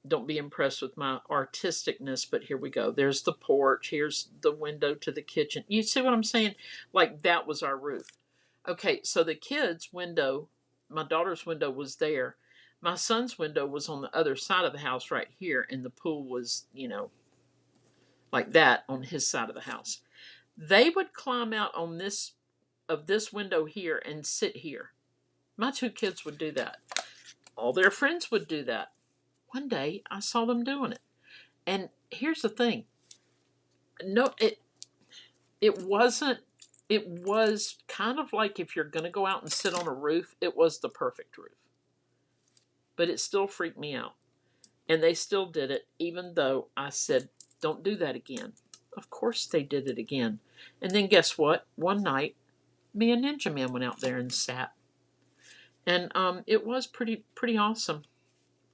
Don't be impressed with my artisticness, but here we go. There's the porch. Here's the window to the kitchen. You see what I'm saying? Like that was our roof. Okay, so the kids' window, my daughter's window was there. My son's window was on the other side of the house right here, and the pool was, like that on his side of the house. They would climb out on this window here and sit here. My two kids would do that. All their friends would do that. One day I saw them doing it. And here's the thing. No, it wasn't, it was kind of like if you're going to go out and sit on a roof, it was the perfect roof. But it still freaked me out. And they still did it, even though I said, don't do that again. Of course they did it again. And then guess what? One night, me and Ninja Man went out there and sat. And it was pretty awesome.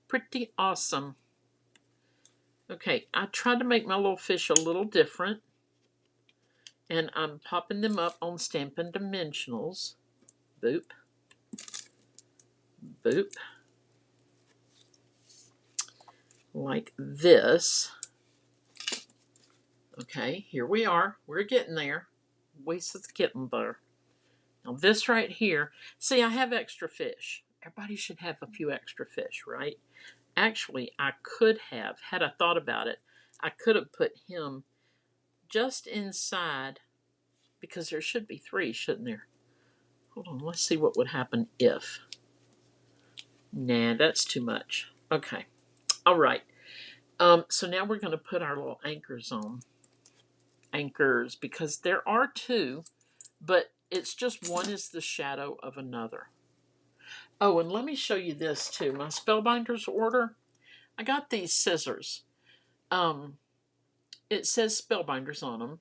Pretty awesome. Okay, I tried to make my little fish a little different. And I'm popping them up on Stampin' Dimensionals. Boop. Boop. Like this. Okay, here we are. We're getting there. Wasted the kitten butter. Now this right here, see, I have extra fish. Everybody should have a few extra fish, right? Actually, I could have, had I thought about it, I could have put him just inside, because there should be 3, shouldn't there? Hold on, let's see what would happen if. Nah, that's too much. Okay, all right. So now we're going to put our little anchors on. Anchors, because there are 2, but it's just one is the shadow of another. Oh, and let me show you this too. My Spellbinders order. I got these scissors. It says Spellbinders on them.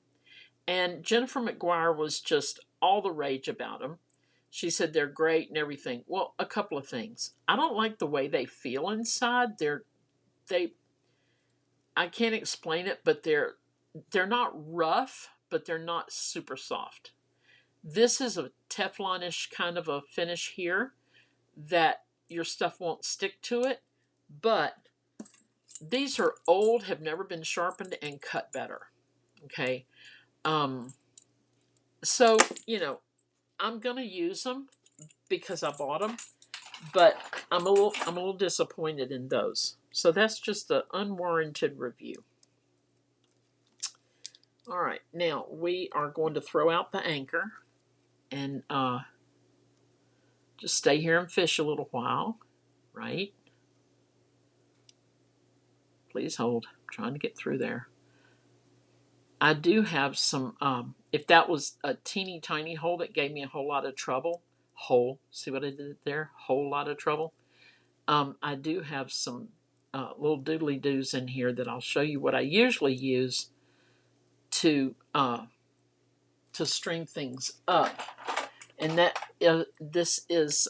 And Jennifer McGuire was just all the rage about them. She said they're great and everything. Well, a couple of things. I don't like the way they feel inside. They I can't explain it, but they're not rough, but they're not super soft. This is a Teflonish kind of a finish here that your stuff won't stick to it, but these are old, have never been sharpened, and cut better. Okay. Um, so, I'm gonna use them because I bought them, but I'm a little disappointed in those. So that's just an unwarranted review. All right, now we are going to throw out the anchor and just stay here and fish a little while, right? Please hold. I'm trying to get through there. I do have some, if that was a teeny tiny hole that gave me a whole lot of trouble, see what I did there? Whole lot of trouble. I do have some little doodly doos in here that I'll show you what I usually use to string things up. And this is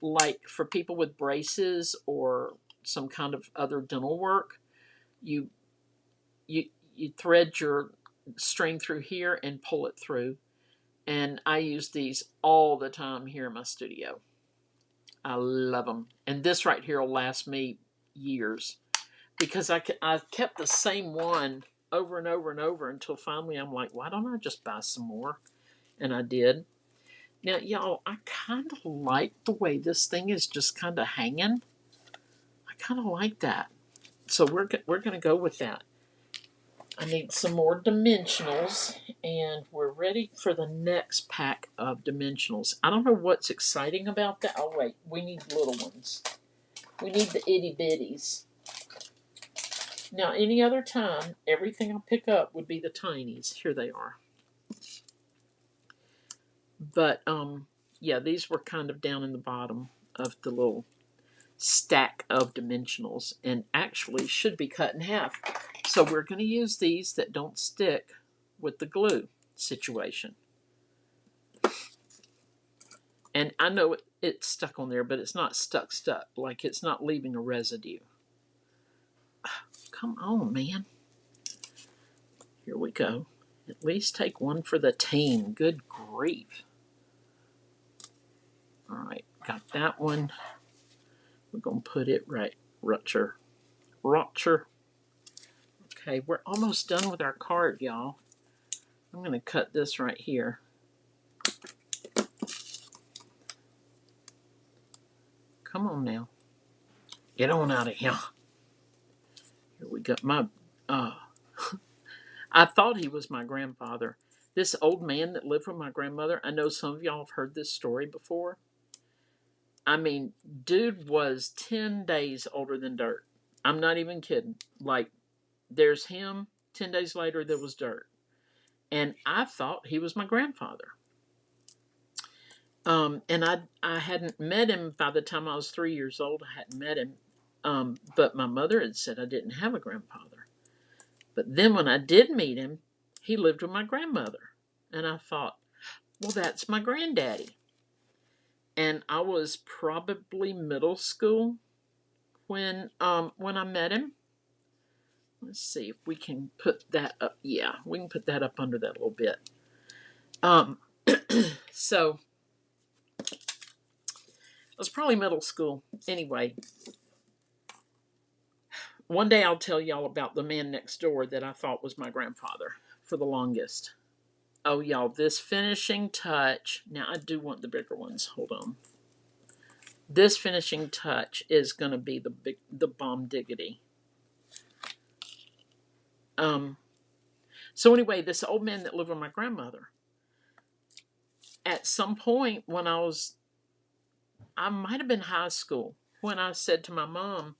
like for people with braces or some kind of other dental work. You you thread your string through here and pull it through. And I use these all the time here in my studio. I love them. And this right here will last me years because I kept the same one over and over and over until finally I'm like, why don't I just buy some more? And I did. Now, y'all, I kind of like the way this thing is just kind of hanging. I kind of like that. So we're going to go with that. I need some more dimensionals, and we're ready for the next pack of dimensionals. I don't know what's exciting about that. Oh, wait, we need little ones. We need the itty bitties. Now, any other time, everything I pick up would be the tinies. Here they are. But, yeah, these were kind of down in the bottom of the little stack of dimensionals and actually should be cut in half. So we're going to use these that don't stick with the glue situation. And I know it's stuck on there, but it's not stuck. Like it's not leaving a residue. Come on, man. Here we go. At least take one for the team. Good grief. All right, got that one. We're going to put it right. Rupture. Okay, we're almost done with our card, y'all. I'm going to cut this right here. Come on now. Get on out of here. Here we go. I thought he was my grandfather. This old man that lived with my grandmother, I know some of y'all have heard this story before. I mean, dude was 10 days older than dirt. I'm not even kidding. Like, there's him. 10 days later, there was dirt. And I thought he was my grandfather. And I hadn't met him by the time I was 3 years old. I hadn't met him. But my mother had said I didn't have a grandfather. But then when I did meet him, he lived with my grandmother. And I thought, well, that's my granddaddy. And I was probably middle school when I met him. Let's see if we can put that up. Yeah, we can put that up under that a little bit. So it was probably middle school. Anyway, one day I'll tell y'all about the man next door that I thought was my grandfather for the longest. Oh, y'all, this finishing touch. Now, I do want the bigger ones. Hold on. This finishing touch is going to be the bomb diggity. So anyway, this old man that lived with my grandmother, at some point when I might have been high school, when I said to my mom,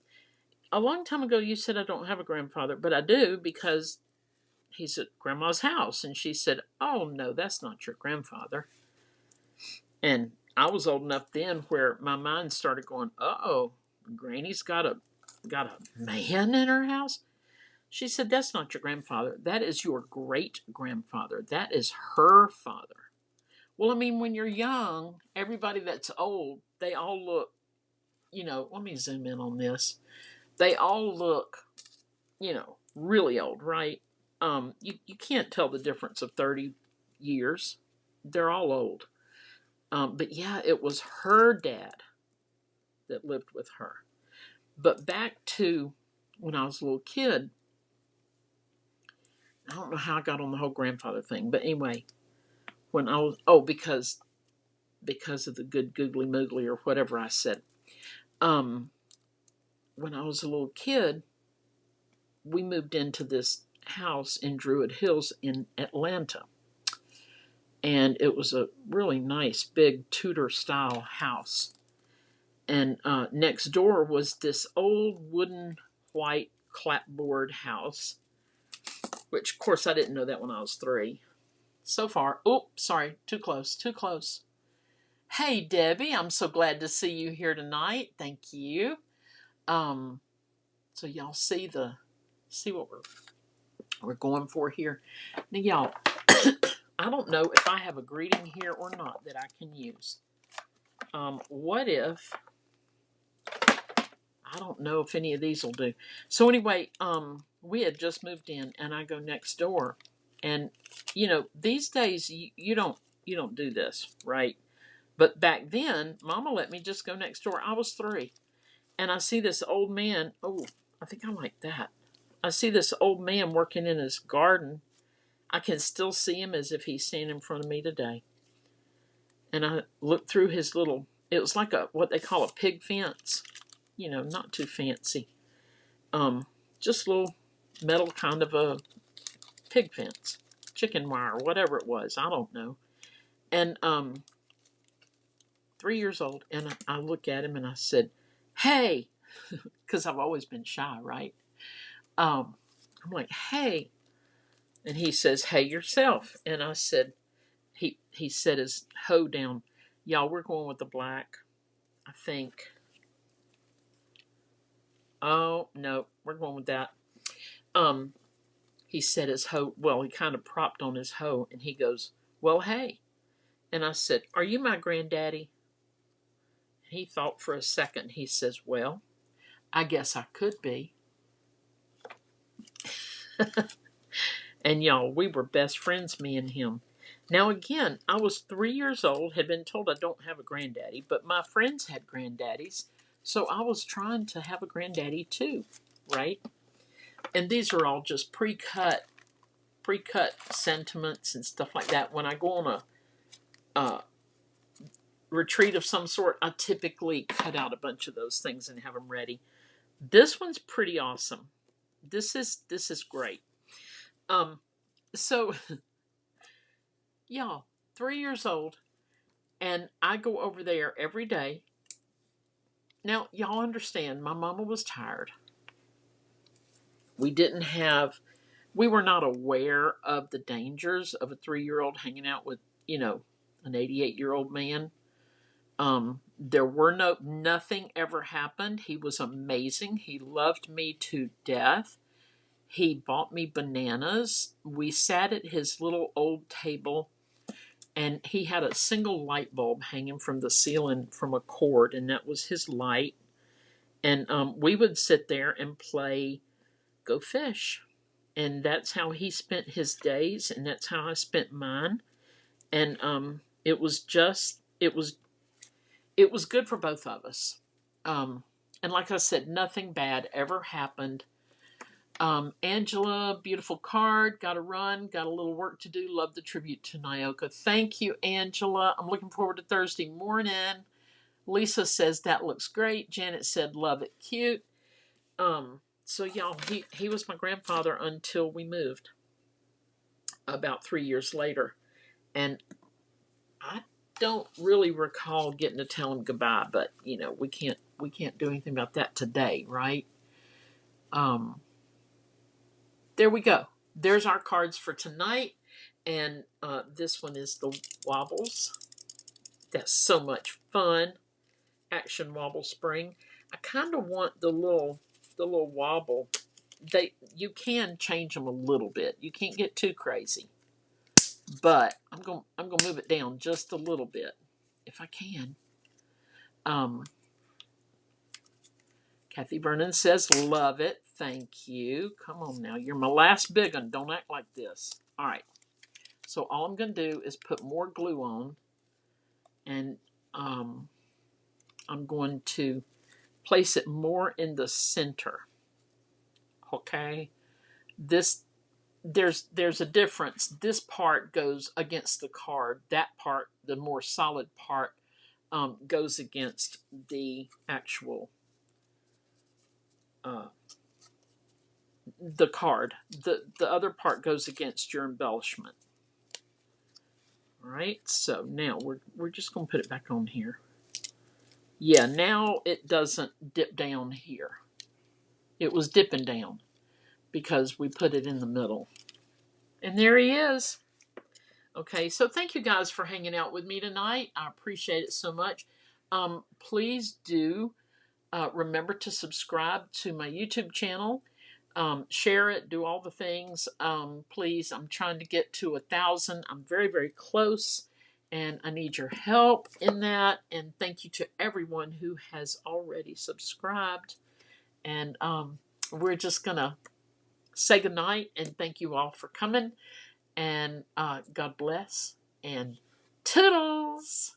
a long time ago you said I don't have a grandfather, but I do because he's at grandma's house. And she said, oh no, that's not your grandfather. And I was old enough then where my mind started going, uh-oh, Granny's got a man in her house? She said, that's not your grandfather. That is your great-grandfather. That is her father. Well, I mean, when you're young, everybody that's old, they all look, let me zoom in on this. They all look, really old, right? You can't tell the difference of 30 years. They're all old. But yeah, it was her dad that lived with her. But back to when I was a little kid, I don't know how I got on the whole grandfather thing, but anyway, when I was because of the good googly moogly or whatever I said. Um, when I was a little kid, we moved into this house in Druid Hills in Atlanta, and it was a really nice big Tudor style house. And next door was this old wooden white clapboard house, which of course I didn't know that when I was 3. So far, oh, sorry, too close, too close. Hey, Debbie, I'm so glad to see you here tonight. Thank you. Um, so y'all see what we're going for here. Now, y'all, I don't know if I have a greeting here or not that I can use. What if I don't know if any of these will do. So anyway, we had just moved in, and I go next door, and these days you don't do this, right? But back then, Mama let me just go next door. I was 3, and I see this old man. Oh, I think I like that. I see this old man working in his garden. I can still see him as if he's standing in front of me today. And I looked through his little. It was like what they call a pig fence. Not too fancy. Just a little metal kind of a pig fence, chicken wire, whatever it was. I don't know. And 3 years old, and I look at him and I said, "Hey," because I've always been shy, right? I'm like, "Hey," and he says, "Hey yourself." And I said, he set his hoe down. Y'all, we're going with the black, I think. Oh no, we're going with that. He set his hoe. Well, he kind of propped on his hoe, and he goes, "Well, hey." And I said, "Are you my granddaddy?" He thought for a second. He says, "Well, I guess I could be." And y'all, we were best friends, me and him. Now again, I was 3 years old, had been told I don't have a granddaddy, but my friends had granddaddies, so I was trying to have a granddaddy too, right? And these are all just pre-cut sentiments and stuff like that. When I go on a retreat of some sort, I typically cut out a bunch of those things and have them ready. This one's pretty awesome. This is great. So y'all, 3 years old, and I go over there every day. Now, y'all understand, my mama was tired. We were not aware of the dangers of a 3-year-old hanging out with, an 88-year-old man. There were nothing ever happened. He was amazing. He loved me to death. He bought me bananas. We sat at his little old table, and he had a single light bulb hanging from the ceiling from a cord, and that was his light. And we would sit there and play go fish. And that's how he spent his days, and that's how I spent mine. And it was good for both of us. And like I said, nothing bad ever happened. Angela, beautiful card. Got to run. Got a little work to do. Love the tribute to Nyoka. Thank you, Angela. I'm looking forward to Thursday morning. Lisa says that looks great. Janet said love it, cute. So y'all, he was my grandfather until we moved about 3 years later, and I don't really recall getting to tell him goodbye. But we can't do anything about that today, right? There we go. There's our cards for tonight. And this one is the wobbles. That's so much fun. Action wobble spring. I kind of want the little wobble. You can change them a little bit. You can't get too crazy. but I'm gonna move it down just a little bit if I can. Kathy Vernon says, love it. Thank you. Come on now. You're my last big one. Don't act like this. All right. So all I'm going to do is put more glue on. And I'm going to place it more in the center. Okay. There's a difference. This part goes against the card. That part, the more solid part, goes against the actual the card. The other part goes against your embellishment. All right, so now we're just going to put it back on here. Yeah, now it doesn't dip down here. It was dipping down because we put it in the middle. And there he is. Okay, so thank you guys for hanging out with me tonight. I appreciate it so much. Please do remember to subscribe to my YouTube channel. Share it, do all the things. Please, I'm trying to get to 1,000. I'm very, very close, and I need your help in that. And thank you to everyone who has already subscribed. And we're just going to say goodnight and thank you all for coming. And God bless and toodles.